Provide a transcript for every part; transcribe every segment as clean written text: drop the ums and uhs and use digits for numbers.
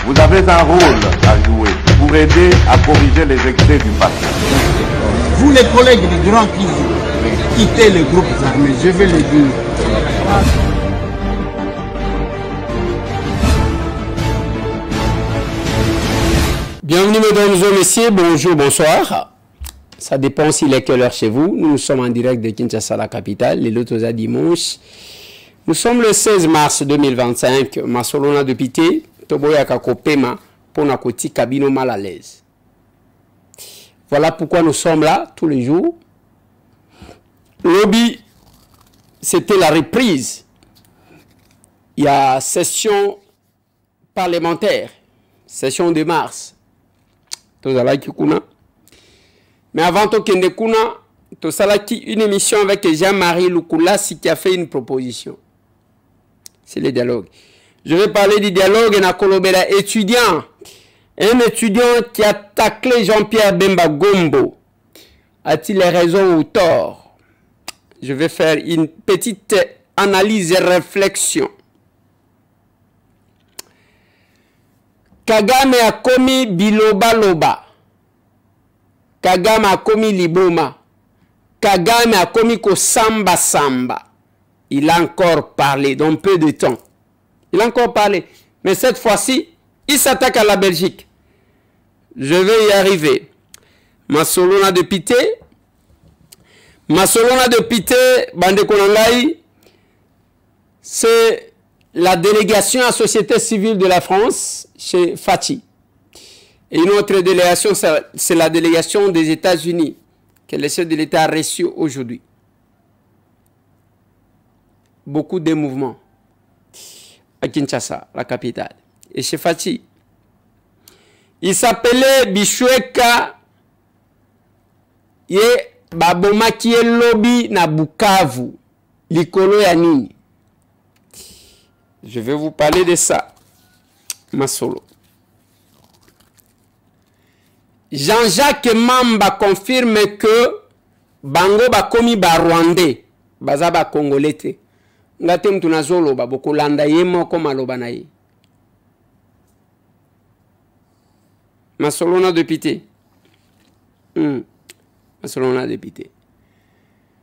vous avez un rôle à jouer pour aider à corriger les excès du passé. Vous les collègues du Grand qui quittez les groupes armés, je vais le dire. Bienvenue mesdames et messieurs, bonjour, bonsoir. Ça dépend s'il est quelle heure chez vous. Nous sommes en direct de Kinshasa, la capitale, les Lotosa dimanche. Nous sommes le 16 mars 2025. Masolona de Pité, Toboya Kakopema, Ponakoti Kabino mal à l'aise. Voilà pourquoi nous sommes là tous les jours. Lobby, c'était la reprise. Il y a session parlementaire, session de mars. Mais avant tout qu'il une émission avec Jean-Marie Lukulasi qui a fait une proposition. C'est le dialogue. Je vais parler du dialogue et Nakolobela étudiant. Un étudiant qui a taclé Jean-Pierre Bemba Gombo. A-t-il raison ou tort? Je vais faire une petite analyse et réflexion. Kagame a commis Biloba Loba. Kagame a commis Liboma. Kagame a commis Kosamba Samba. Il a encore parlé dans peu de temps. Il a encore parlé. Mais cette fois-ci, il s'attaque à la Belgique. Je vais y arriver. Masolona de Pité. Masolona de Pité, Bande Konangai, c'est la délégation à société civile de la France chez Fati. Et une autre délégation, c'est la délégation des États-Unis que le chef de l'État a reçu aujourd'hui. Beaucoup de mouvements à Kinshasa, la capitale. Et chez Fati, il s'appelait Bishweka et Baboma qui est lobby na Bukavu, l'Ikolo Yanini. Je vais vous parler de ça. Masolo. Jean-Jacques Mamba confirme que Bango bakomi ba Rwandais, baza ba Congolais. Ngate mtu nazolo ba bokolanda yemo ko maloba na ye. Masolona de Pité. Masolona de Pité.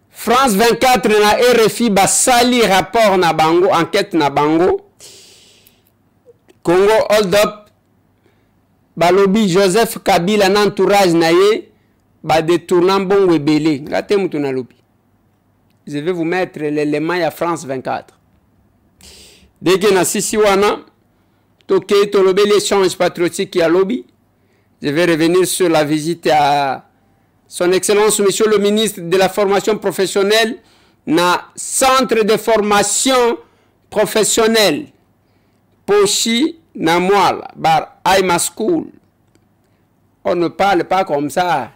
France 24 na RFI basali rapport na bango, enquête na bango. Congo hold up. Balobi Joseph Kabila na entourage na ye ba détournant bongo ebele. Ngate mutu na lobi. Je vais vous mettre l'élément à France 24. Dès que na sisi wana toke tolobe l'échange patriotique à lobby. Je vais revenir sur la visite à son Excellence Monsieur le ministre de la formation professionnelle na centre de formation professionnelle Pochi Namwala bar Aima School. On ne parle pas comme ça.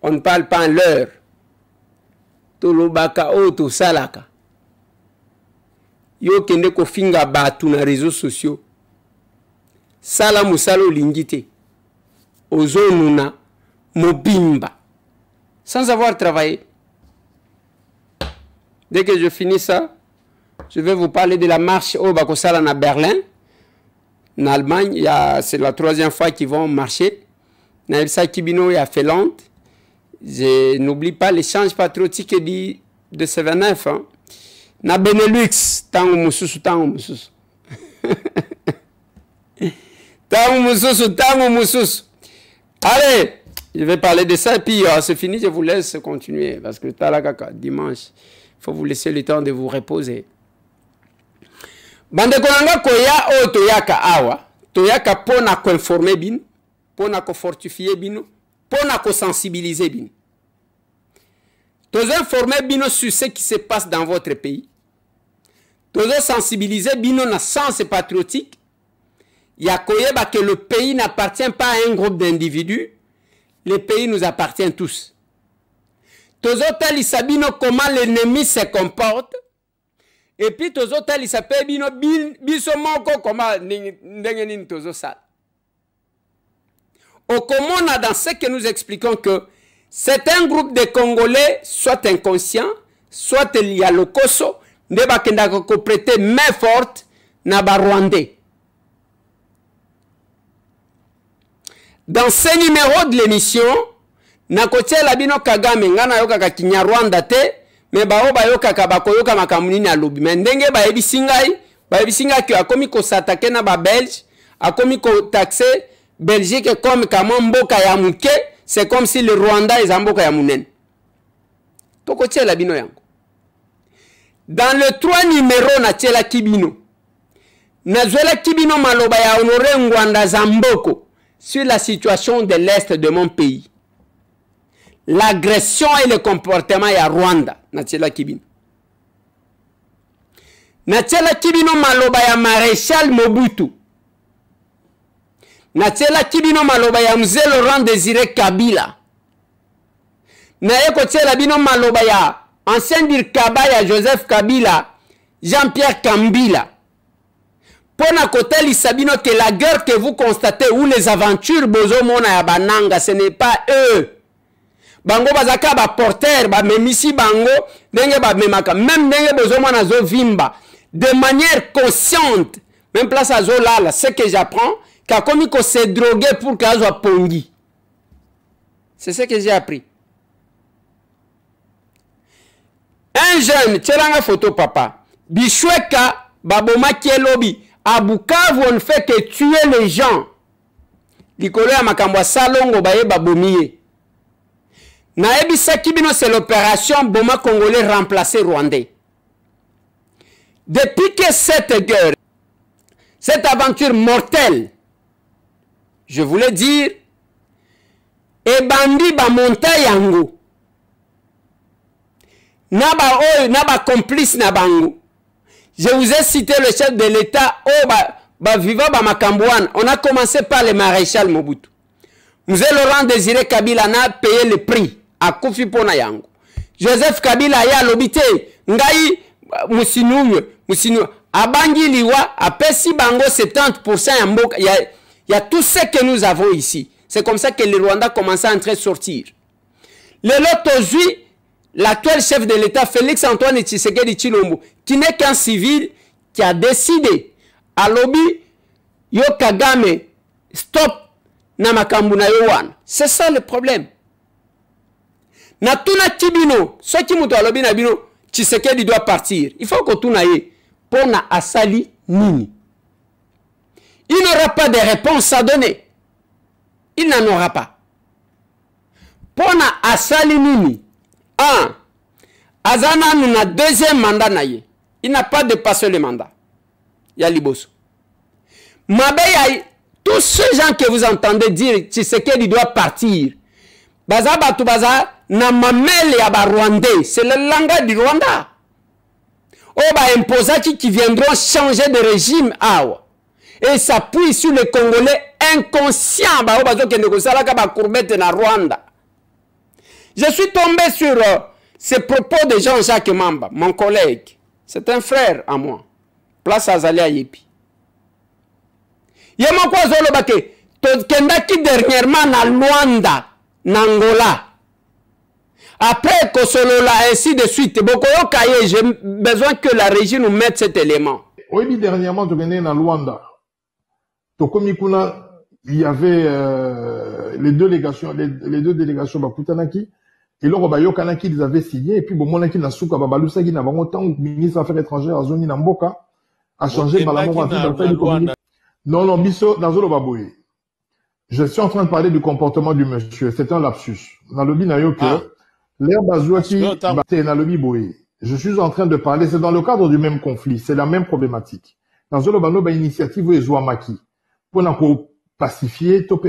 On ne parle pas en l'heure. Tolobaka o to salaka. Yo kende ko finga batu na réseaux sociaux. Sala musalo lingite. Ozonuna mobimba. Sans avoir travaillé. Dès que je finis ça, je vais vous parler de la marche au Bakosala à Berlin. En Allemagne, c'est la 3e fois qu'ils vont marcher. Naïbsa Kibino a fait lente. Je n'oublie pas l'échange patriotique de ce 29. Hein. Na Benelux, tango mususu, tango mususu. Tango mususu, tango mususu. Allez, je vais parler de ça et puis c'est fini, je vous laisse continuer. Parce que dimanche, il faut vous laisser le temps de vous reposer. Bande konanga koya o toyaka awa, toyaka pona ko informer bin, pona ko fortifier bino, pona ko sensibiliser bin. Tozo informer bino sur ce qui se passe dans votre pays. Tozo sensibiliser bino na sens patriotique. Ya koyeba que le pays n'appartient pas à un groupe d'individus, le pays nous appartient tous. Tozo talisa bino comment l'ennemi se comporte. Et puis, tozo tali sape bino biso moko koma ndenge nini tozo sal. Au commun, dans ce que nous expliquons que c'est un groupe de Congolais, soit inconscients, soit il y a le Koso, ne ba kenda ko prêter main forte na ba Rwandais. Dans ce numéro de l'émission, nakotia labino Kagame ngana yoka ka Kinyarwanda te, mais bao ba yoka ka bakoyoka makamuni na lobi. Mais ndenge ba ebisinga ki akomi ko s'attaquer na ba Belge, akomi ko taxer Belgique comme kama mboka ya muke, c'est comme si le Rwanda est mboka ya munene. Tokotia labino yango. Dans le 3 numéros na tiela kibino. Nazwela kibino maloba ya Honoré Ngwanda Zamboko sur la situation de l'Est de mon pays. L'agression et le comportement ya Rwanda. Natiela kibino. Natiela kibino maloba ya Maréchal Mobutu. Natiela kibino maloba ya Mzee Laurent Désiré Kabila. Naeko tiela bino maloba ya ancien Dirkaba ya Joseph Kabila, Jean-Pierre Kambila. Pona koteli sabino que la guerre que vous constatez ou les aventures bozo mona ya bananga, ce n'est pas eux. Bango bazaka ba porter, ba memisi bango, denge ba memaka, même denge bozo mona zo vimba, de manière consciente, même place à zo lala, ce que j'apprends, qu'a commis qu'on s'est drogué pour qu'il soit pongi. C'est ce que j'ai appris. Un jeune, tchelanga photo papa, Bichweka, baboma kielobi, à Bukavu on ne fait que tuer les gens. Likolo ya makambo salongo baye babomiye. Na ebisa kibino c'est l'opération Boma Congolais remplacer Rwandais. Depuis que cette guerre, cette aventure mortelle, je voulais dire, ebandi ba monta yango. Naba complice na bango. Je vous ai cité le chef de l'État, Viva Bamakambouane. On a commencé par le maréchal Mobutu. Mzee Laurent Désiré Kabila n'a payé le prix à Kofi Pona Yango. Joseph Kabila ya lobité, ngai musinuyo, abangi liwa, apesi bango 70% ya mboka. Il y a tout ce que nous avons ici. C'est comme ça que le Rwanda commence à entrer sortir. Le lot aujourd'hui, l'actuel chef de l'État, Félix Antoine Tshisekedi Tshilombo, qui n'est qu'un civil, qui a décidé à lobby, yo Kagame, stop, na makambu na yo wana. C'est ça le problème. Na tuna kibino, ce qui muto alobi na bino, Tshisekedi doit partir. Il faut que tuna ye, pona asali nini. Il n'aura pas de réponse à donner. Il n'en aura pas. Pona asali nini. Un, Azana n'a deuxième mandat naïe. Il n'a pas dépassé le mandat. Il y a Liboso. Mabeya, tous ces gens que vous entendez dire Tshisekedi doit partir. Baza batu baza na mamele ya ba Rwandais. C'est le langage du Rwanda. Oh ba imposaki qui viendront changer de régime awa. Et s'appuie sur les Congolais inconscients. Ba bazo kende kosalaka ba courbette na Rwanda. Je suis tombé sur ces propos de Jean-Jacques Mamba, mon collègue. C'est un frère à moi. Place à Zalia Yepi. Yemoko Zolobake, Kendaki dernièrement na Luanda, Nangola. Après Kosolola, ainsi de suite. Bokoyo Kaye, j'ai besoin que la régie nous mette cet élément. Oui, dernièrement, tu venais na Luanda. Tokomikuna, il y avait les deux délégations Bakutanaki. Et là, Bayokanaki, ils avaient signé. Et puis, Monaki Nasuka, Babalusaki, Nabango, tant ministre des Affaires étrangères, à Zoni Namboka, a changé Malamora dans le communiqué. Non, Bisso, Nazolo Baboye. Je suis en train de parler du comportement du monsieur. C'est un lapsus. Nalobi Nayoke, l'air Bazouaki, Nalobi Boye. Je suis en train de parler, c'est dans le cadre du même conflit. C'est la même problématique. Nazolo Bano, initiative Ezwa Maki. Pour pacifier, pour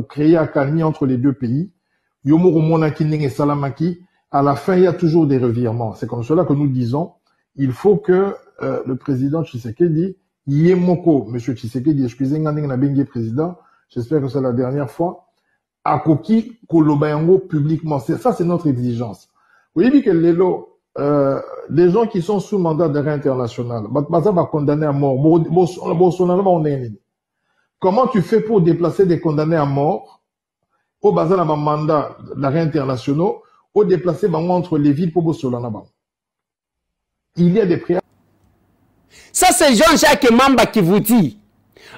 créer un calme entre les deux pays. Yomoro Monaki et Salamaki, à la fin, il y a toujours des revirements. C'est comme cela que nous disons, il faut que le président Tshisekedi, Yemoko, monsieur Tshisekedi, excusez-moi, président, j'espère que c'est la dernière fois, à Koki, Kolobayango publiquement. Ça, c'est notre exigence. Vous voyez que les gens qui sont sous mandat d'arrêt international, Batmaza va condamner à mort. Comment tu fais pour déplacer des condamnés à mort au bazar d'un mandat d'arrêt international, au déplacer entre les villes pour Bossolana. Il y a des prières. Ça, c'est Jean-Jacques Mamba qui vous dit.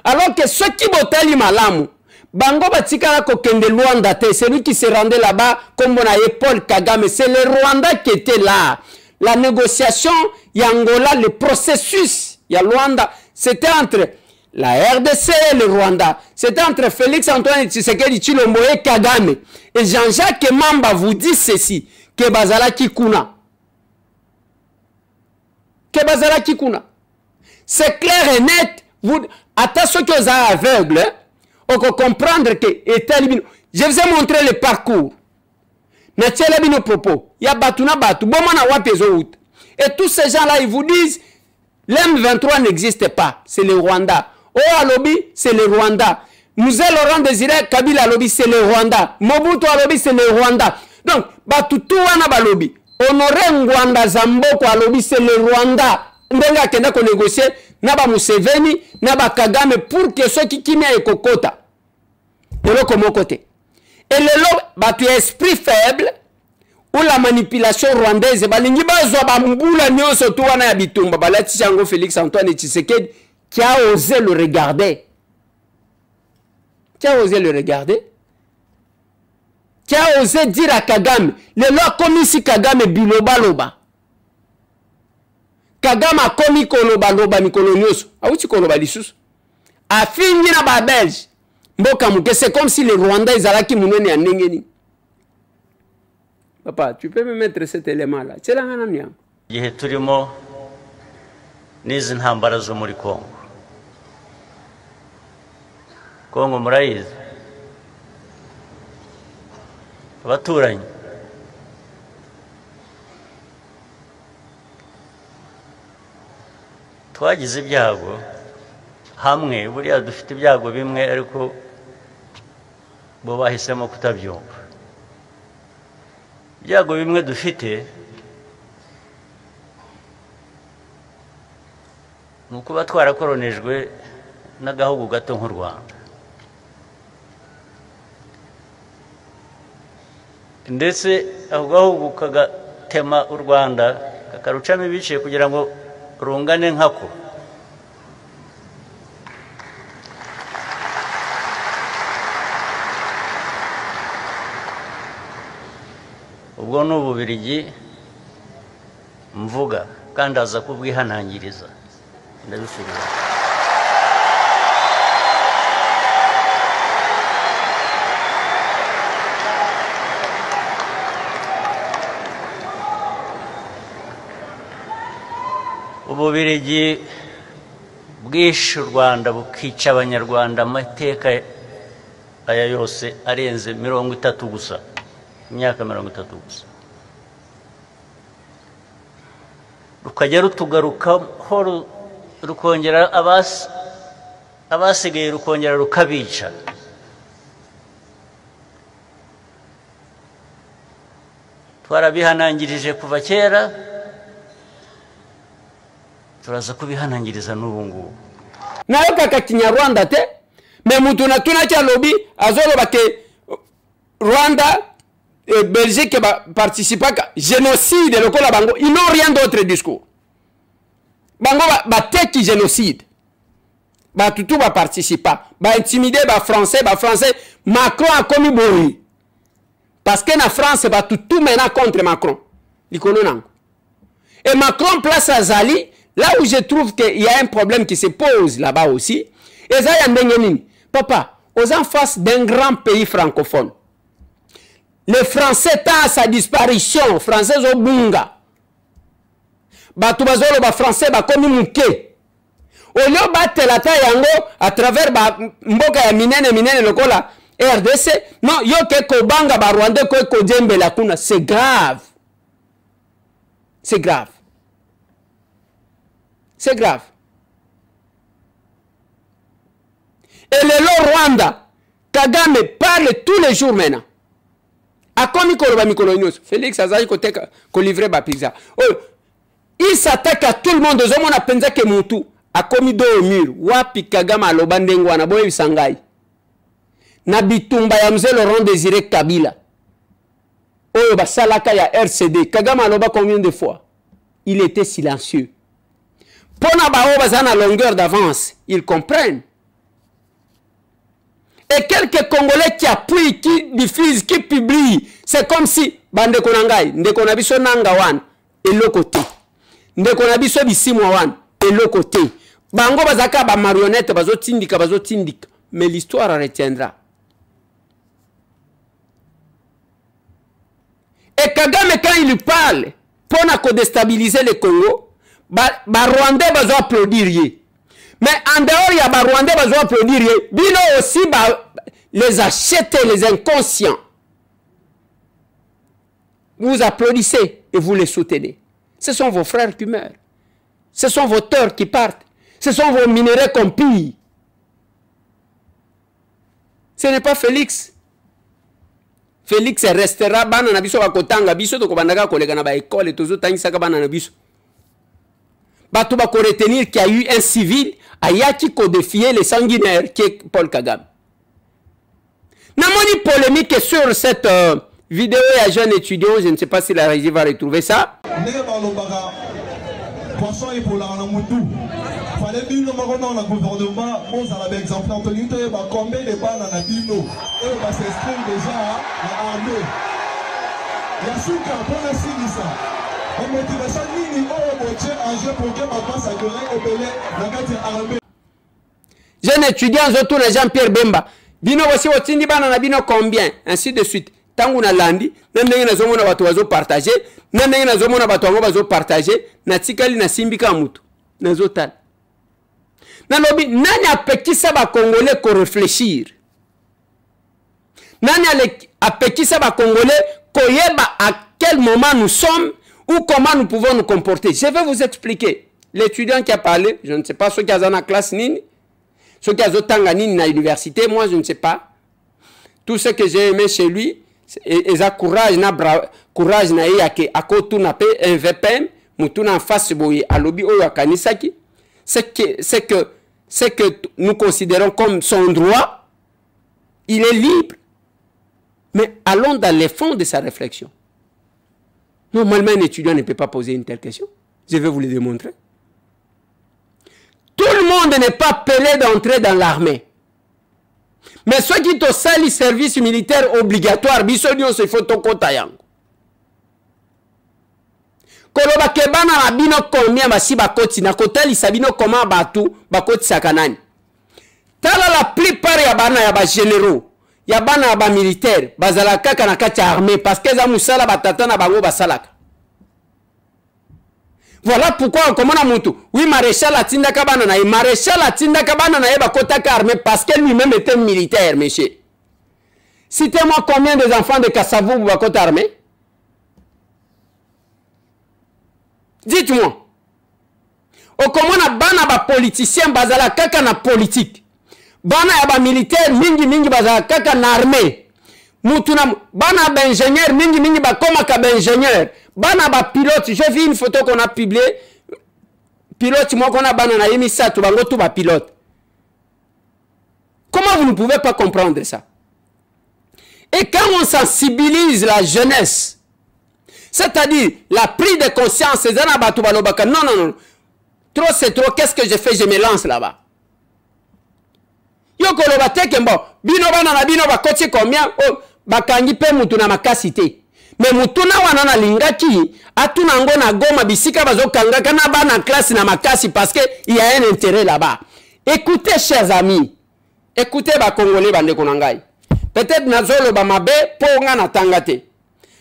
Alors que ceux qui botali malamu, bango batikala kokende Luanda te, celui qui se rendait là-bas comme on a Paul Kagame, c'est le Rwanda qui était là. La négociation, il y a Angola, le processus, il y a Luanda, c'était entre la RDC et le Rwanda. C'était entre Félix Antoine Tshisekedi Tshilombo et Kagame. Et Jean-Jacques Mamba vous dit ceci, que Bazala Kikuna. Que Bazala Kikuna. C'est clair et net. Vous, attention que vous êtes aveugles, on peut comprendre que je vous ai montré le parcours. Nathiela bino propos. Il y a Batuna Batu. Et tous ces gens-là, ils vous disent, l'M23 n'existe pas. C'est le Rwanda. Oh, Alobi, c'est le Rwanda. Moussé Laurent Désiré Kabila Alobi, c'est le Rwanda. Mobutu Alobi, c'est le Rwanda. Donc, Batutu wana balobi. Honoré Ngwanda Zamboko Alobi, c'est le Rwanda. Ndenga kenda ko négocier naba Museveni, naba Kagame pour que ceux qui kimia et kokota. Et le comme côté. Et le lot, batu esprit faible ou la manipulation rwandaise, balingi bazwa bambula nyonso tu wana ya bitumba balati chango Félix Antoine Tshisekedi qui a osé le regarder. Qui a osé le regarder? Qui a osé dire à Kagame, le lot comme ici Kagame biloba loba. Kagame a commis koloba loba mikolo nyonso. Awuti koloba lisusu. A fini na ba Belge. Mboka muke, c'est comme si les Rwandais ils allaient qui mouneni anengeni. Papa, tu peux me mettre cet élément là. C'est la même. Gihe turimo nizi ntambara zo muri Kongo. Kongo murayizi. Abaturanyi. Twagize ibyago hamwe buriya dufite ibyago bimwe ariko bo bahisemo kutabyumva. Ibyago bimwe dufite nukuba twarakoronejwe n'agahugu gato nk'u Rwanda. Ndetse ako gahugu kagatema u Rwanda kakarucamo ibice kugira ngo rungane nkako. Ubwo n'Ububirigi mvuga kandi aza kubwihanangiriza ndabisubiza. Ububirigi bwishe u Rwanda bukica abanyarwanda amateka aya yose arenze 30 gusa. Imyaka 30 gusa. Rukajya rutugarukaho rukongera abasigaye rukongera rukabica. Twarabihanangirije kuva kera, turaza kubihanangiriza n'ubu ngubu. Nayo kaka Kinyarwanda te, mais mutu na tuna cha lobby azoloba ke Rwanda et Belgique participe à génocide le kola bango, ils n'ont rien d'autre discours. Bango ba teki génocide. Ba tutu ba participer, ba intimider ba français, Macron a commis bouri. Parce que la France ba tutu mena contre Macron. Likolo nango. Et Macron place à Zali, là où je trouve qu'il y a un problème qui se pose là-bas aussi. Et ça y a papa, aux en face d'un grand pays francophone. Les Français tant à sa disparition, Français au bunga. Batubazolo ba Français ba komi muke. Au lieu battre la taille yango à travers ba mboka ya minene lokola RDC, non yo ke ko banga ba Rwanda ko djembe la kuna, c'est grave. C'est grave. C'est grave. Et le lot Rwanda, Kagame parle tous les jours maintenant. Félix Azaï ko livrer ba pizza. Il s'attaque à tout le monde. On a pensé que Moutou a commis dos au mur. Wapi Kagame aloba ndengo na boye bisangai. Na bitumba ya mzee Laurent Désiré Kabila. Oyo basalaka ya RCD. Kagame aloba combien de fois? Il était silencieux. Pona bao bazana longueur d'avance, ils comprennent. Et quelques Congolais qui appuient, qui diffusent, qui publient. C'est comme si, bande konangai, ndeko na biso nanga wan, et le côté. Ndeko na biso bisimwa wan, et le côté. Bango bazaka ba marionnette, bazo tindika. Mais l'histoire retiendra. Et Kagame, quand il parle, pour déstabiliser le Congo, les Rwandais vont applaudir. Mais en dehors, il y a des Rwandais qui vont applaudir. Bino aussi, les acheter, les inconscients. Vous applaudissez et vous les soutenez. Ce sont vos frères qui meurent. Ce sont vos teurs qui partent. Ce sont vos minéraux qu'on pille. Ce n'est pas Félix. Félix restera bana na biso bakotanga biso to kobandaka koleka na ba école tozo tangisaka bana na biso. Bato ba ko retenir qu'il y a eu un civil ayaki ko défier les sanguinaires qui est Paul Kagame. Namoni polémique sur cette vidéo et jeune étudiant, je ne sais pas si la régie va retrouver ça. Poisson et pour la Moutou. Fallait bien le gouvernement, on a l'exemple Anthony, combien de balles en a dit nous. Et on va s'inscrire déjà à l'armée. Il y a souka pour la Sinisa. On motivation nini au moitié en jeu pour que ma passe à Gorée au Belé, la carte armée. Jeune étudiant, je tourne Jean-Pierre Bemba. Bino aussi au Tindi Banana Bino combien, ainsi de suite. Tangu na landi, nandenge na zomo na watu wazo partager, nandenge na zomo na watu wango wazo partager, na tikali na simbika mutu, na zotal. Nalobi, nani apekisa ba Congolais ko réfléchir? Nani apekisa ba Congolais ko yeba à quel moment nous sommes ou comment nous pouvons nous comporter? Je vais vous expliquer. L'étudiant qui a parlé, je ne sais pas ceux qui sont dans la classe nini, ceux qui sont dans l'université, moi je ne sais pas. Tout ce que j'ai aimé chez lui, et ça courage na yake akotu na pe un VPN mutuna en face boye alobi oyo akanisaki, c'est que nous considérons comme son droit. Il est libre, mais allons dans les fonds de sa réflexion. Normalement un étudiant ne peut pas poser une telle question. Je vais vous le démontrer. Tout le monde n'est pas appelé d'entrer dans l'armée. Mais ceux qui ont sali service militaire obligatoire, bisogno se faut to kota yango. Koloba kebana na bino combien basi bakoti na kotali sabino comment batu bakoti sakanani. Tala la plupart ya bana ya ba généraux, ya bana ya ba militaire, bazala kaka na kati armée parce que za musala batata na bango basalaka. Voilà pourquoi on commande à Moutou. Oui, maréchal a tinda kabana na maréchal a tinda kabana na bakota armée parce qu'elle lui-même était militaire, monsieur. Citez-moi combien des enfants de Kassavou bakota armée? Dites-moi. Au commande à bana ba politicien bazala kaka na politique. Bana ya ba militaire mingi bazala kaka na armée. Moutuna bana ba ingénieur mingi ba koma ka ba ingénieur. Bana ba pilote, j'ai vu une photo qu'on a publiée. Pilote, moi qu'on a banana yemisa, tout bango tout ba pilote. Comment vous ne pouvez pas comprendre ça? Et quand on sensibilise la jeunesse, c'est-à-dire la prise de conscience, c'est non. Trop c'est trop, qu'est-ce que je fais? Je me lance là-bas. Yoko lo bateke mbo, bino banana bino ba koche combien? Oh, bakangi pe mutu na makasite. Mais mutuna wana lingaki atuna ngo na Goma bisika bazo kangaka na bana classe na makasi parce que il y a un intérêt là-bas. Écoutez chers amis, écoutez ba Congolais bande konangai. Peut-être nazolo ba mabe po nga na tangate.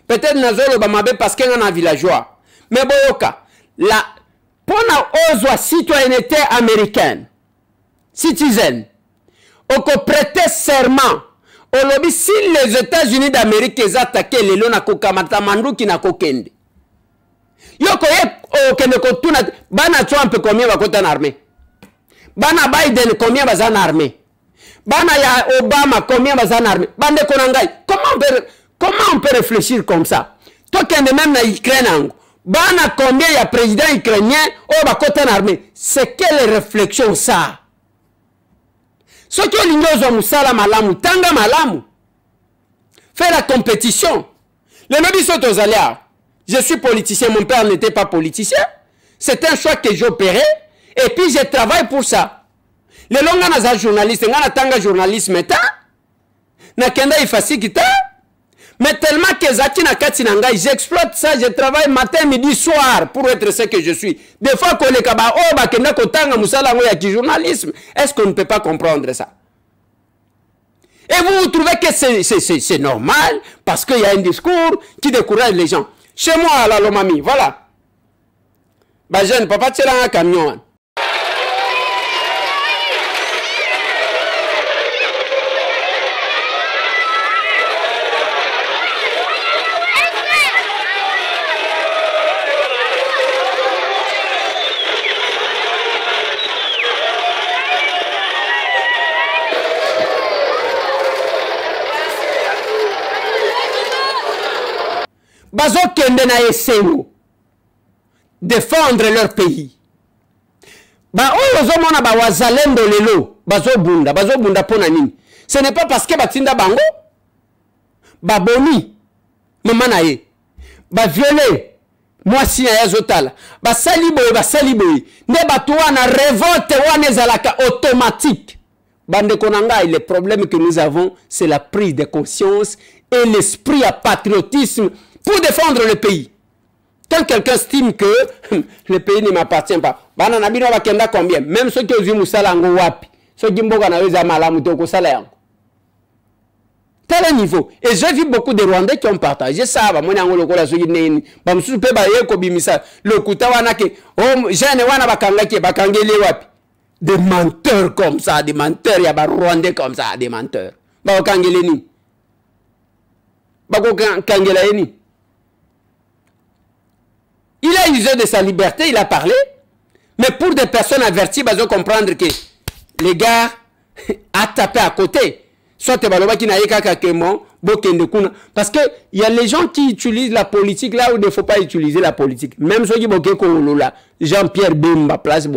Peut-être nazolo ba mabe parce que nga na villageois. Mais boyoka la pona ozwa citoyenneté américaine. Citizen. Oko prêter serment. Olobi si les États-Unis d'Amérique les attaquent les lona kokamata manduki na kokende. Yoko ye okende kotuna bana Trump combien bakota na armée. Bana Biden combien bazan armée. Bana ya Obama combien bazan armée. Bande konangai. Comment on peut réfléchir comme ça? Toi qui es même na Ukraine. Bana combien ya président ukrainien o bakota na armée. C'est quelle réflexion ça? Ce qui est l'ignozo musala malamu, tanga malamu. Faire la compétition. Les lobbies sont aux aléas. Je suis politicien, mon père n'était pas politicien. C'est un choix que j'opérais. Et puis je travaille pour ça. Les longs journalistes, tanga journalisme, nakenda ifasi kita. Mais tellement que Zaki Nakati Nanga, j'exploite ça, je travaille matin, midi, soir pour être ce que je suis. Des fois, qu'on est kaba, oh, bakenda kotanga musala ngoya ki journalisme. Est-ce qu'on ne peut pas comprendre ça? Et vous trouvez que c'est normal parce qu'il y a un discours qui décourage les gens. Chez moi, à la Lomami, voilà. Bah, jeune, papa, tu es un camion. Bazo kende na eseno défendre leur pays. Ba ozo mona ba wazalendo lelo bazo bunda pona nini. Ce n'est pas parce que batinda bango ba boni mama na ye ba violer moi si ya zotala ba saliboy ne bato wana révolte wana ezalaka automatique. Bande konanga, le problème que nous avons c'est la prise de conscience et l'esprit à patriotisme pour défendre le pays. Quand quelqu'un estime que le pays ne m'appartient pas, combien? Même ceux qui ont eu Moussalango Wapi, ceux qui ont eu Malamuto Salaire. Tel niveau. Et j'ai vu beaucoup de Rwandais qui ont partagé ça. Des menteurs comme ça, des menteurs, il y a des Rwandais comme ça, des menteurs. Il a usé de sa liberté, il a parlé. Mais pour des personnes averties, ils vont comprendre que les gars a tapé à côté. Soit parce qu'il y a les gens qui utilisent la politique là où il ne faut pas utiliser la politique. Même ceux qui Jean-Pierre Bemba place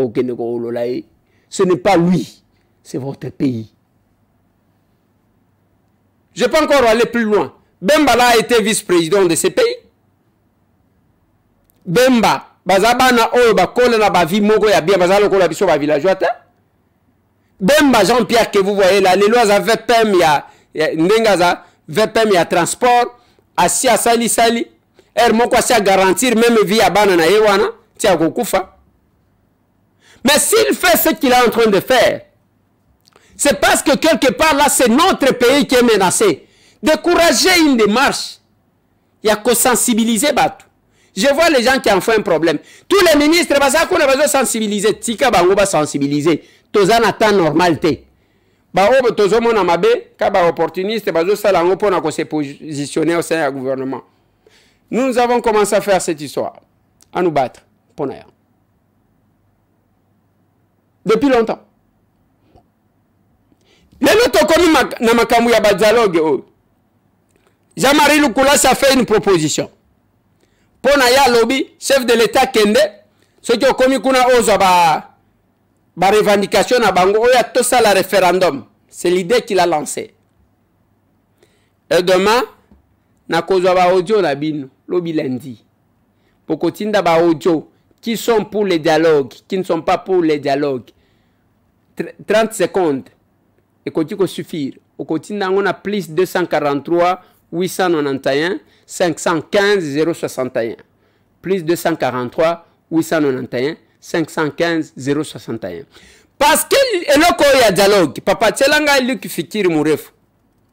ce n'est pas lui, c'est votre pays. Je peux encore aller plus loin. Bemba là a été vice-président de ce pays. Bemba, bazabana oyo bakole na ba vie moko ya bien bazalo ko la biso ba villageois ta. Bemba Jean-Pierre que vous voyez là, les lois avaient PM ya ndengaza VPM ya transport, asi asali moko asi garantir même vie à bana na yewana, tia kokufa. Mais s'il fait ce qu'il est en train de faire, c'est parce que quelque part là c'est notre pays qui est menacé. Décourager une démarche, il y a qu'à sensibiliser Batou. Je vois les gens qui en font un problème. Tous les ministres, qu'on a besoin de sensibiliser. Tika bango ba sensibiliser. Tozan attend normalité. Ba obo tozo mona mabe, kaba opportuniste, bazo salango pona ko se positionner au sein du gouvernement. Nous avons commencé à faire cette histoire, à nous battre. Pona. Depuis longtemps. Les autres commis na makamu ya ba dialogue. Jean-Marie Lukula a fait une proposition. Pour ya lobby, chef de l'État Kende, ceux qui ont commis kuna ozo ba revendication na bango, oya tout ça la référendum. C'est l'idée qu'il a lancée. Et demain, na kozo ba audio na bino, lobby lundi. Pour kotinda ba audio qui sont pour les dialogues, qui ne sont pas pour les dialogues. 30 secondes. Et quand il suffire. Au quotidien, on a plus 243 891 515 061. Plus 243 891 515 061. Parce que y a dialogue. Papa Tchelanga Luc Fikir Mouref.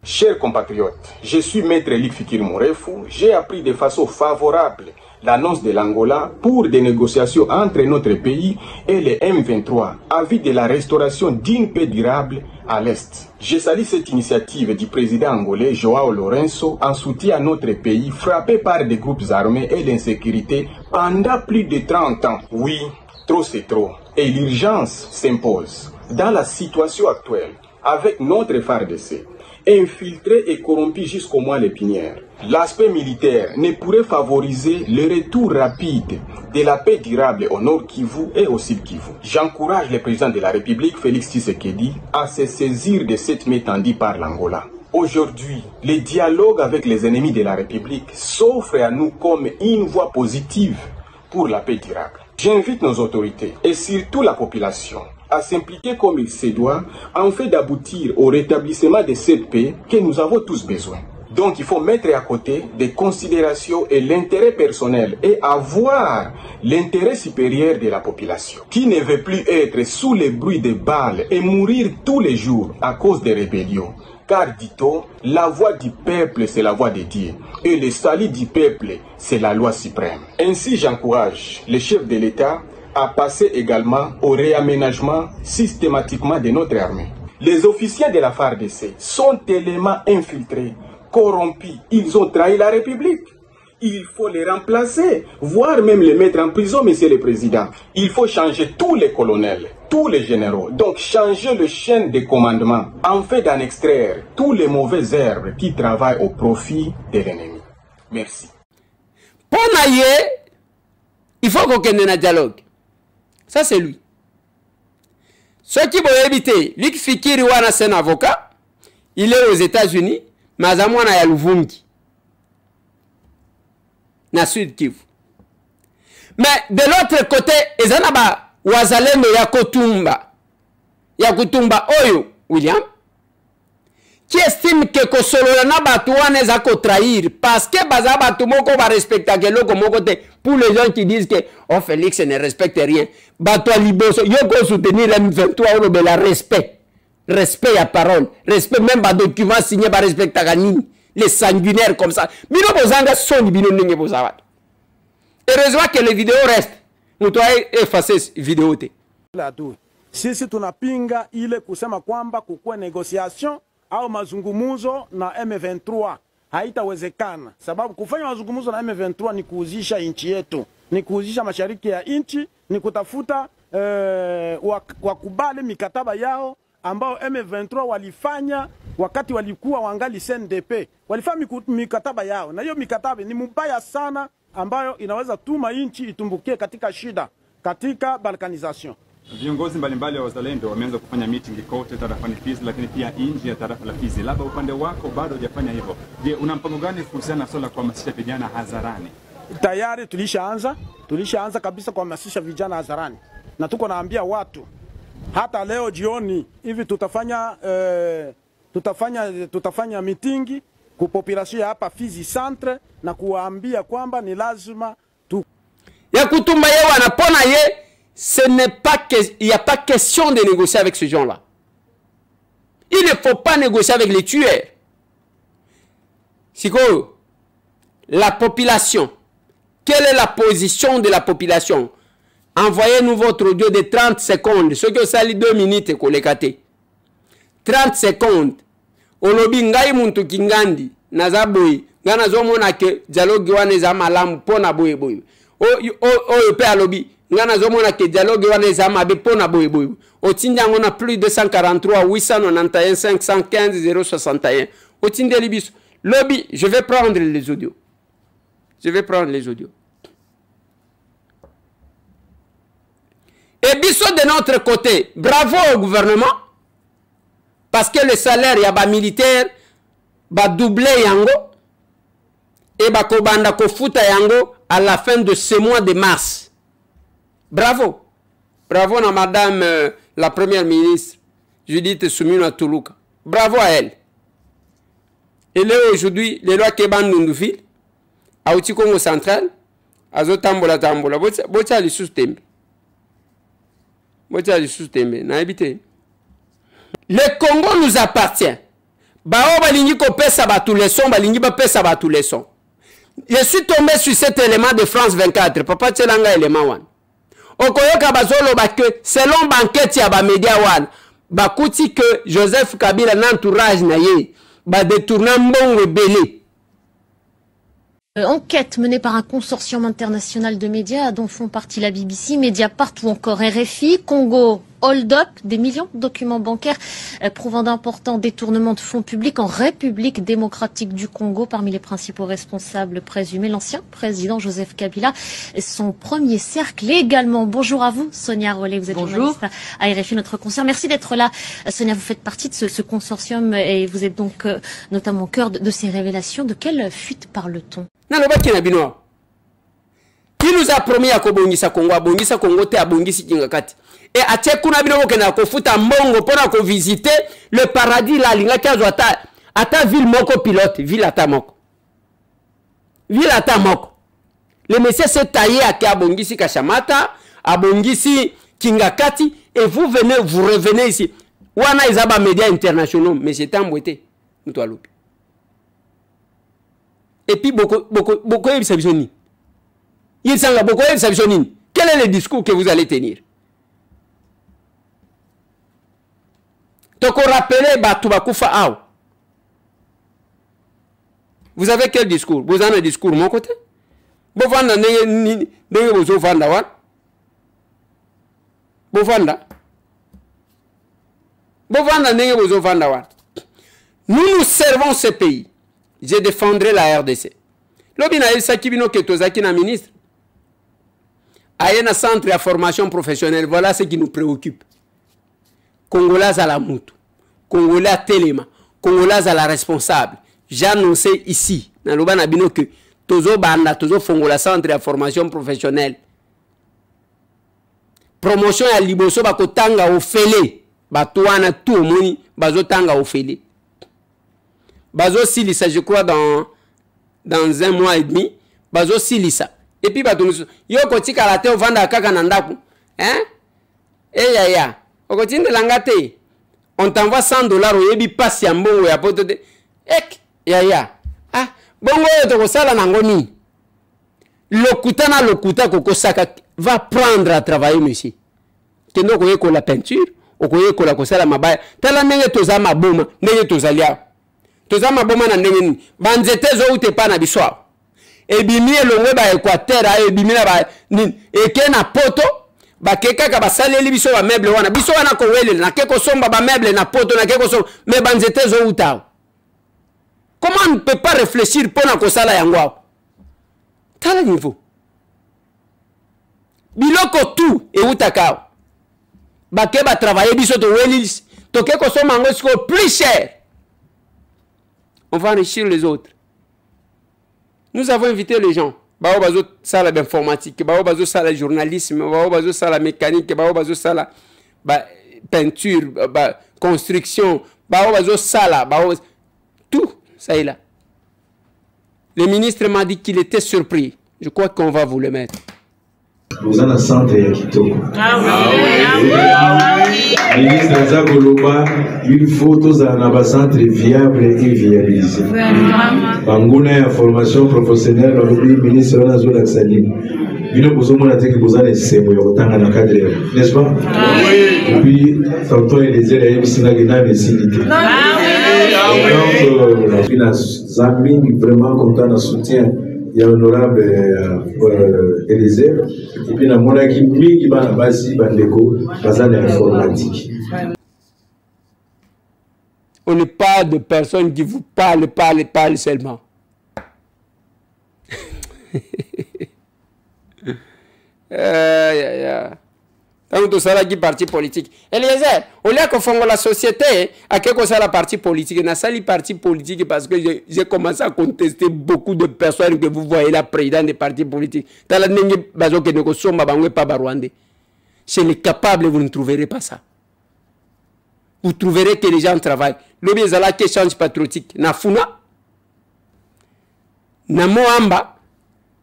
Chers compatriotes, je suis maître Luc Fikir Mouref. J'ai appris de façon favorable l'annonce de l'Angola pour des négociations entre notre pays et les M23 à vue de la restauration d'une paix durable à l'Est. Je salue cette initiative du président angolais Joao Lourenço en soutien à notre pays frappé par des groupes armés et l'insécurité pendant plus de 30 ans. Oui, trop c'est trop. Et l'urgence s'impose. Dans la situation actuelle, avec notre FARDC, infiltré et corrompu jusqu'au mois l'épinière, l'aspect militaire ne pourrait favoriser le retour rapide de la paix durable au Nord Kivu et au Sud Kivu. J'encourage le président de la République, Félix Tshisekedi, à se saisir de cette main tendue par l'Angola. Aujourd'hui, le dialogue avec les ennemis de la République s'offre à nous comme une voie positive pour la paix durable. J'invite nos autorités et surtout la population à s'impliquer comme il se doit, en fait d'aboutir au rétablissement de cette paix que nous avons tous besoin. Donc il faut mettre à côté des considérations et l'intérêt personnel et avoir l'intérêt supérieur de la population, qui ne veut plus être sous le bruit des balles et mourir tous les jours à cause des rébellions. Car, dit-on, la voix du peuple, c'est la voix de Dieu. Et le salut du peuple, c'est la loi suprême. Ainsi, j'encourage les chefs de l'État à passer également au réaménagement systématiquement de notre armée. Les officiers de la FARDC sont tellement infiltrés, corrompus, ils ont trahi la République. Il faut les remplacer, voire même les mettre en prison, monsieur le Président. Il faut changer tous les colonels, tous les généraux. Donc changer le chaîne de commandement, en fait d'en extraire tous les mauvaises herbes qui travaillent au profit de l'ennemi. Merci. Pour naïe, il faut qu'on ait un dialogue. Ça, c'est lui. Ce qui va éviter, lui qui fait qu'il est un avocat, il est aux États-Unis, mais à moi, il y a Luvungi. Na Sud Kivu. Mais de l'autre côté, il y a Wazalendo Yakutumba Oyo, William, qui estime que Kosolona Batouane a trahir parce que Bazabatumoko va respecter pour les gens qui disent que oh, Félix ne respecte rien. Batoua Liboso, Yoko soutenir M23, on a respect. Respect à parole. Respect même à document signé par respect à Gani. Les sanguinaires comme ça. Bino Bozanga sont des bino n'enge Bozawa. Heureusement que les vidéos restent. Nous doit effacer les vidéos. Sisi tunapinga ile kusema kwamba kukuwe negociation au mazungumuzo na M23 haitawezekana, sababu kufanya mazungumuzo na M23 ni kuuzisha nchi yetu, ni kuuzisha mashariki ya nchi, ni kutafuta wakubali mikataba yao ambao M23 walifanya wakati walikuwa wangali CNDP. Walifanya mikataba yao, na hiyo mikataba ni mbaya sana, ambayo inaweza tuma nchi itumbukie katika shida, katika balkanization. Viongozi mbalimbali wa wazalendo wameanza kufanya meeting kote tarafani Fizi, lakini pia nje ya tarafa la Fizi. Labda upande wako bado hujafanya hivyo. Je, una mpango gani kuhusiana na swala kuhamasisha vijana hadharani? Tayari tulishaanza kabisa kuhamasisha vijana hadharani. Na tuko naambia watu hata leo jioni hivi tutafanya meeting ku population hapa Fizi Centre na kuwaambia kwamba ni lazima tu Yakutumba yeye wanapona ye. Ce n'est pas que, il n'y a pas question de négocier avec ces gens-là. Il ne faut pas négocier avec les tueurs. C'est quoi? La population. Quelle est la position de la population? Envoyez-nous votre audio de 30 secondes. Ceux qui ont sali 2 minutes, 30 secondes. Olobi ngai muntu kingandi. Nazaboui. Ngana zomona ke dialogue wane za malamu pona boye boye. O pe alobi. Ngana zomona ke dialogue wane za mabe pona boye boye. Otinda ngona plus de 243 891 515 061. Otinde libis. Lobby, je vais prendre les audios. Je vais prendre les audios. Et biso de notre côté, bravo au gouvernement. Parce que le salaire, il y a des militaires, va doubler yango. Et va kobanda kofuta yango à la fin de ce mois de mars. Bravo. Bravo à madame la première ministre, Judith Soumina Toulouka. Bravo à elle. Et là aujourd'hui, les lois Keban Nundoufil, à Outi Congo central, à Zotambola Tambola, Botia les sous-tembe. Botia les sous-tembe, n'a habité. Le Congo nous appartient. Bao balingi ko pesa ba tous les sons, balingi ba pesa ba tous les sons. Je suis tombé sur cet élément de France 24, papa tselanga élément wan. Okoyoka bazolo ba que selon banquette ya ba média wan, ba kuti que Joseph Kabila n'entourage na ye, ba détourner mbongo belé. Enquête menée par un consortium international de médias dont font partie la BBC, Mediapart ou encore RFI, Congo hold-up, des millions de documents bancaires prouvant d'importants détournements de fonds publics en République démocratique du Congo. Parmi les principaux responsables présumés, l'ancien président Joseph Kabila, son premier cercle également. Bonjour à vous, Sonia Rollet, vous êtes journaliste à RFI, notre consoeur. Merci d'être là. Sonia, vous faites partie de ce consortium et vous êtes donc notamment au cœur de ces révélations. De quelle fuite parle-t-on? Nalobaki na binoa. Qui nous a promis à Kobongisa Congo te abongisi Kingakati. Et à Tchekuna Bino Kena Kofuta Mbongo pour visiter le paradis là, Lingaki ata ville moko pilote, ville ata moko. Ville ata moko. Le monsieur s'est taillé à Kabongisi Kashamata, abongisi Kingakati, et vous revenez ici. Wana Izaba médias internationaux, mais c'est embêté. Et puis beaucoup de il s'en va beaucoup de quel est le discours que vous allez tenir? Donc on rappelle Batoubakufa Aou. Vous avez quel discours? Vous avez un discours de mon côté? Vous vendez nous servons ce pays. Je défendrai la RDC. Lobina il sakibino que tozaki na ministre. Ayena centre de formation professionnelle, voilà ce qui nous préoccupe. Congolais à la moutou, Congolais à Téléma, Congolais à la responsable. J'ai annoncé ici, dans le Lobana bino que tozo banda, tozo fongola centre de formation professionnelle. Promotion à liboso bako tanga ofele, batouana tout moni, bazo tanga ofele. Bazo silisa, je crois dans 1 mois et demi, bazo silisa. Et puis bazo yo koti karate au vanda kaka nandaku, hein? Eh ya. Okoti ndelangate. On t'envoie $100 au yebi passe ya mbongo ya poto de. Ek ya. Ah, bongo to ko sala nangoni. Lokuta koko saka va prendre à travailler monsieur. Kendo ko yeko la peinture, okoye ko la ko sala mabaya. Tala ndenge toza maboma, ndenge tozalia. Toza maboma na ndenge ni. Banzete zo ute pa na biswa. Ebimi elongwe ba Équateur, ebimi na ba nini. Eke na poto, ba keka ba saleli biso ba meuble wana. Biso wana ko wele na keko somba ba meuble na poto na keko somba. Mais banzete zo uta. Comment on ne peut pas réfléchir pour na ko sala yango? Tala niveau. Biloko tout et utakao. Bake ba travailler biso to welis. To keko somba ngo plus cher. On va enrichir les autres. Nous avons invité les gens. Bao bazo sala d'informatique, bao bazo sala journalisme, bao bazo sala mécanique, bao bazo sala peinture, construction, bao bazo sala, bao tout ça est là. Le ministre m'a dit qu'il était surpris. Je crois qu'on va vous le mettre. Vous avez un centre à Kitoko. Ministre Zagoloba, il faut tous un centre viable et viabilisé. Bangouna en formation professionnelle, le ministre Nazo Laxali. Il nous posons mon attaque pour les sémois autant en cadre, n'est-ce pas? Et puis, tantôt il disait la Yébissina mais s'ilité. Donc, les amis vraiment contents de soutien. Il y a l'honorable Élysée, et puis il y a mon équipe qui va basi bandeko basé l'informatique. On n'est pas de personnes qui vous parlent seulement. Tant que ça qui parti politique. Eliezer, au lieu qu'on fonde la société, à quelque chose la partie politique, n'a pas parti politique parce que j'ai commencé à contester beaucoup de personnes que vous voyez là, président des partis politiques. Dans la ligne bazo que nous sommes pas barwandais. Chez les capables, vous ne trouverez pas ça. Vous trouverez que les gens travaillent. L'objet est là qui change patriotique. Na funa, na moamba,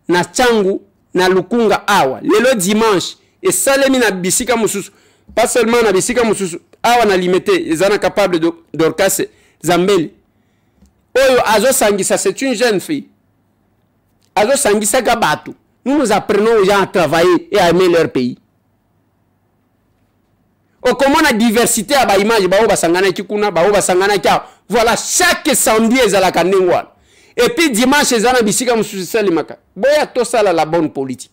na changu, na lukunga awa. Lelo dimanche. Et salemi na bisika mususu, pas seulement na bisika mususu, awa na limité, ils sont capables d'orcasser Zambeli. Oyo Azo Sangisa, c'est une jeune fille. Azo Sangisa Gabatu. Nous apprenons aux gens à travailler et à aimer leur pays. Oh, comment la diversité à l'image, voilà, chaque samedi est à la Kanengwa. Et puis dimanche, ils sont na bisika mususu salimaka. Boya to sala la bonne politique.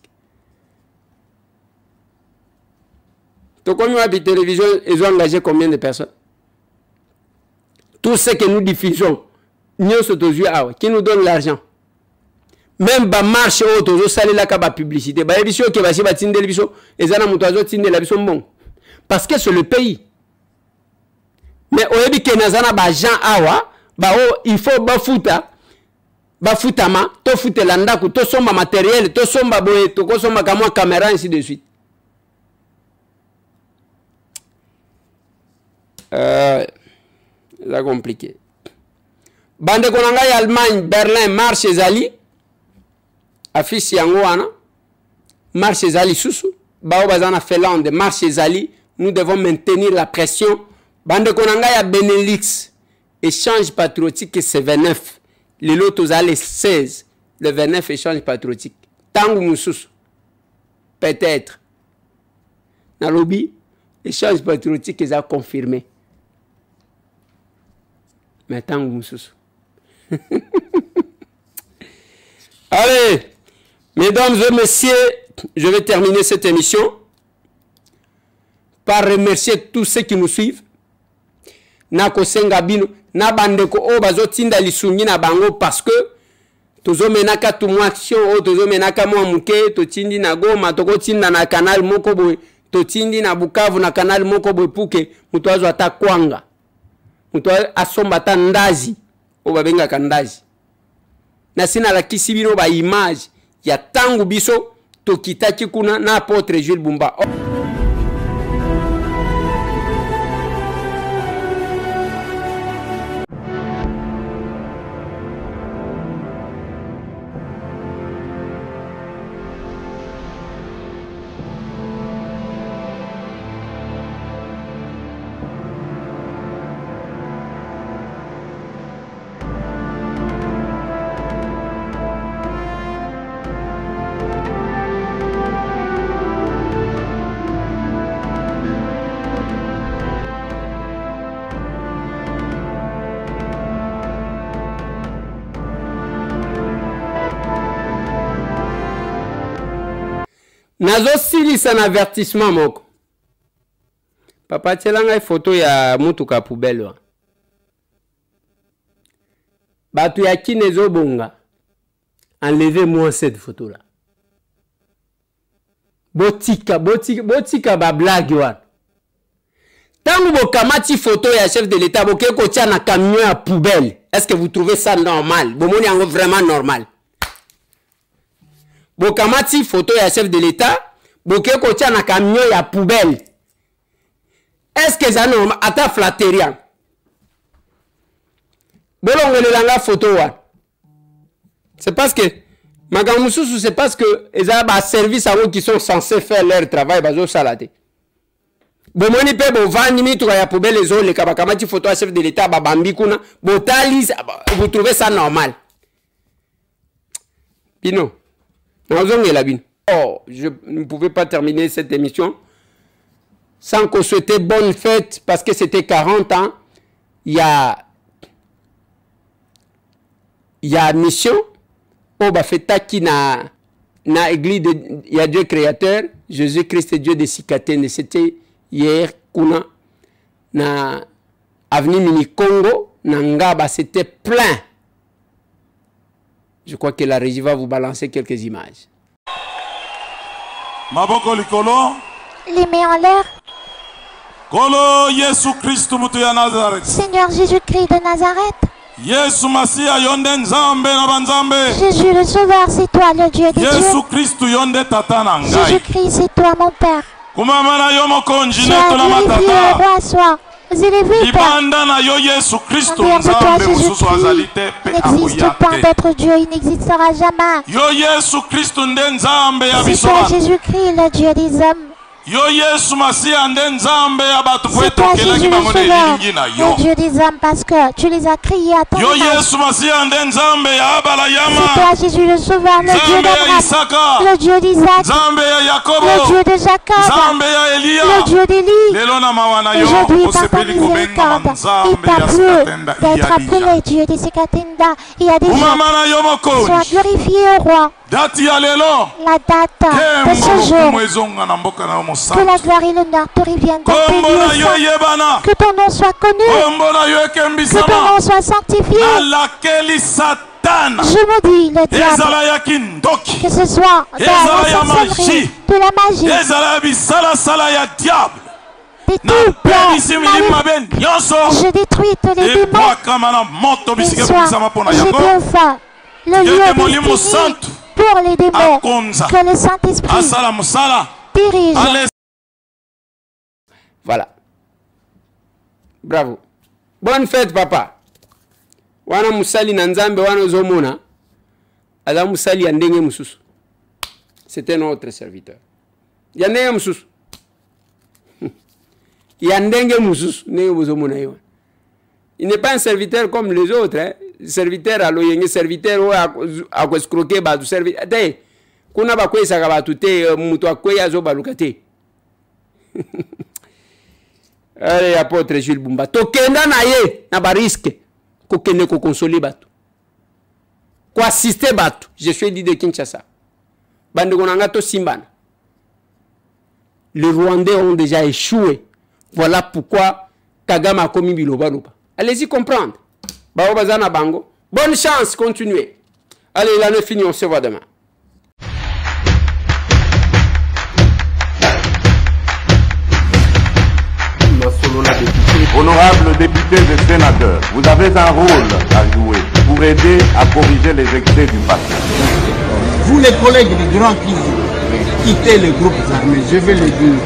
Donc, comme la télévision, ils ont engagé combien de personnes? Tout ce que nous diffusons, qui nous donne l'argent. Même ba marche auto, sali la kaba publicité. Ba émission qui va si ba tinde l'émission, ils ont mutazo tinde la biso bon. Parce que c'est le pays. Mais au yebi ke nazana ba Jean awa, ba il faut ba futa. bafutama to futela ndako to somba matériel to somba boye to ko somba kamwa caméra ainsi de suite. C'est compliqué. Bande konanga Allemagne, Berlin, marche ezali. Afisi yango wana. Marche ezali susu. Bao bazana Finlande, marche ezali. Nous devons maintenir la pression. Bande konanga ya Benelux. Échange patriotique c'est 29. Les lotos les 16. Le 29 échange patriotique. Tangu mususu. Peut-être. Na lobby, échange patriotique ils a confirmé. Mais tangu mususu. Allez, mesdames et messieurs, je vais terminer cette émission par remercier tous ceux qui nous suivent. Nako Sengabino, na bandeko o bazotinda lisungi na bango parce que tozo menaka tumu action o tozo menaka mwa muke to tindi na Goma toko tinda na canal moko boy to tindi na Bukavu na canal moko boy puke mutu azo ata kwanga mutu asomba ta ndazi o babenga kandazi na sina la kisibino ba image ya tangu biso to kitaki kuna na apôtre Jules Bumba. Nazo silisa un avertissement moko. Papa tselanga photo ya mutuka poubelle. Batu ya kinezo bonga. Enlevez-moi cette photo là. Botika ba blague wana. Tangu bokamati photo ya chef de l'état boke ko tia na camion ya poubelle. Est-ce que vous trouvez ça normal? Bomoni yango vraiment normal. Bokamati photo ya chef de l'état, boke ko tia na camion ya poubelle. Est-ce que ça normal? Ata flatterian. Bolongolelanga photo wa. C'est parce que Magamususu, c'est parce que ils ont un service à eux qui sont censés faire leur travail bazo salate. Bomoni pe bo vani mitu ya poubelle les autres les kabakamati photo à chef de l'état babambi kuna botali vous trouvez ça normal? Bino. Oh, je ne pouvais pas terminer cette émission sans qu'on souhaitait bonne fête parce que c'était 40 ans. Il y a mission. Oh, bah, fait qui na église il y a Dieu créateur, Jésus-Christ Dieu de Sikatene. C'était hier, kuna na avenue Mini Congo, Nangaba, c'était plein. Je crois que la régie va vous balancer quelques images. Maboko likolo. Les mains en l'air. Kolo Yesu Christ mutu ya Nazareth. Seigneur Jésus-Christ de Nazareth. Yesu Masia yonde nzambe na banzambe. Jésus le Sauveur, c'est toi le Dieu des dieux. Yesu Christ yonde tata na ngai. Jésus-Christ, c'est toi mon Père. Kumama na yo mokonji neto na matata. Roi sois. Ibanda na yo Yesu Christ nzambe mususu azali te pe akoya te. Il n'existe pas d'autre Dieu, il n'existera jamais. Yo Yesu Christ nde nzambe ya biso. C'est toi Jésus-Christ, le Dieu des hommes. Yo Yesu Masia nde nzambe ya batu kweto kelaki bango ne lingi na yo. Le Dieu des hommes parce que tu les as criés à ton nom. Yo Yesu Masia nde nzambe ya abala yama. C'est toi Jésus le Sauveur, le Dieu d'Abraham, le Dieu d'Isaac, le Dieu de Jacob, le Dieu d'Élie. Aujourd'hui par ta miséricorde, il t'a plu d'être appelé Dieu de Sikatenda. Il y a des gens. Sois glorifié au roi. La date de ce jour, que la gloire et l'honneur te reviennent dans tes lieux, que ton nom soit connu, que ton nom soit sanctifié. Je me dis le diable, que ce soit de la sorcellerie, de la magie, de tout plan maléfique. Je détruis tous les démons. Ce soir, j'ai bien faim. le lieu destiné pour les démons, que le Saint-Esprit dirige. Voilà. Bravo. Bonne fête, papa. Wana musali na nzambe wana zomona. Ala musali ya ndenge mususu. C'était notre serviteur. Ya ndenge mususu. Ya ndenge mususu. Ndenge zomona yo. Il n'est pas un serviteur comme les autres. Hein. Serviteur à l'oyenge, serviteur à quoi escroquer, batu serviteur. Te, kuna ba kwesa ka batu te, mutu akweya zo baluka te. Allez, apôtre Jules Bumba. Tokenda na ye, na ba risque. Kokende ko consoler batu. Ko assister batu. Je suis dit de Kinshasa. Bande konanga to simbana. Les Rwandais ont déjà échoué. Voilà pourquoi Kagame a commis biloba loba. Allez-y comprendre. Baobazana Bango. Bonne chance, continuez. Allez, l'année finie, on se voit demain. Honorables députés et sénateurs, vous avez un rôle à jouer pour aider à corriger les excès du passé. Vous les collègues des grands qui quittez les groupes armés, je vais le dire,